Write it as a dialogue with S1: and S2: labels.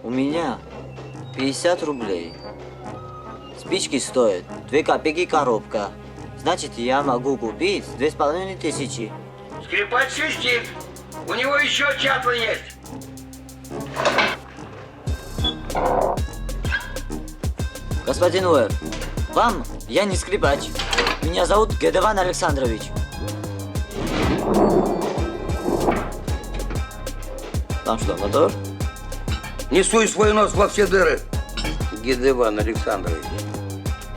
S1: У меня 50 рублей. Спички стоят 2 копейки коробка. Значит, я могу купить 2500.
S2: Скрипач свистит. У него еще чатла есть.
S1: Господин Уэр, вам я не скрипач. Меня зовут Гедеван Александрович. Там что, мотор?
S2: Не суй свой нос во все дыры, Гедеван Александрович.